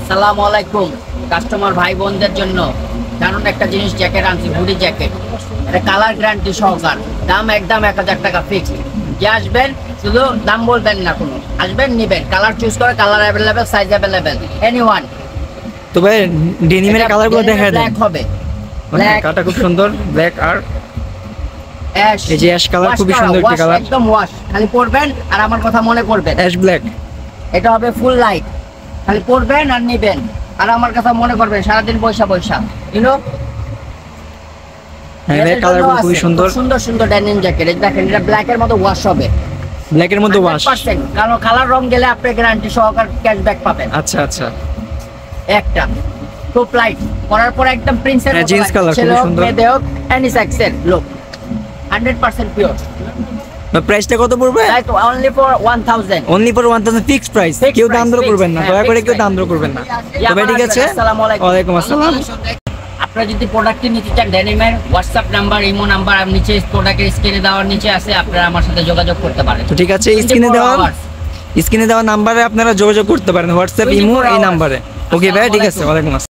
আসসালামু আলাইকুম কাস্টমার ভাই বোনদের জন্য জানুন একটা জিনিস জ্যাকেট আনছি, হুডি জ্যাকেট। এটা কালার গ্যারান্টি সহকার, দাম একদম 1000 টাকা ফিক্স। যে আসবেন শুধু দাম বলবেন না, কোনো আসবেন নিবেন, কালার চুজ করে, colour available, size available, anyone. তো ভাই ডেনিমের কালারগুলো দেখা দেন। ব্ল্যাক হবে, ব্ল্যাক কাটা খুব সুন্দর, ব্ল্যাক আর অ্যাশ। এই যে অ্যাশ কালার খুবই সুন্দর একটা কালার, একদম ওয়াশ, খালি পরবেন আর আমার কথা মনে করবেন। অ্যাশ ব্ল্যাক, এটা হবে ফুল লাইট, খালি পরবেন আর নিবেন আর আমার কথা মনে করবেন সারাদিন পয়সা পয়সা, ইউনো। হ্যাঁ ভাই কালারগুলো খুবই সুন্দর, সুন্দর সুন্দর ডেনিম জ্যাকেট। এই দেখেন, এটা ব্ল্যাকের মতো ওয়াশ হবে, ব্ল্যাকের মধ্যে ওয়াশ। 100%, কারণ কালার রং গেলে আপনি গ্যারান্টি সহকার ক্যাশব্যাক পাবেন। আচ্ছা আচ্ছা, একটা খুব লাইট পরার পর একদম প্রিন্সের মতো জিন্স কালার খুবই সুন্দর, মেয়েদের হোক এনি সেক্সের লোক, 100% পিওর। প্রাইসটা কত পড়বে? Like only for 1000, only for 1000 fixed price. কেউ দাম দর করবেন না, দয়া করে কেউ দাম দর করবেন না। তবে ঠিক আছে, আসসালামু আলাইকুম। ওয়ালাইকুম আসসালাম। আপনারা যদি প্রোডাক্টটি নিতে চান, ডেনিমের হোয়াটসঅ্যাপ নাম্বার, ইমো নাম্বার আর নিচে প্রোডাক্টের স্ক্রিনে দেওয়ার নিচে আছে, আপনারা আমার সাথে যোগাযোগ করতে পারেন। তো ঠিক আছে, স্ক্রিনে দেওয়া নাম্বারে আপনারা যোগাযোগ করতে পারেন, হোয়াটসঅ্যাপ, ইমো এই নাম্বারে। ওকে ভাই, ঠিক আছে, ওয়ালাইকুম আসসালাম।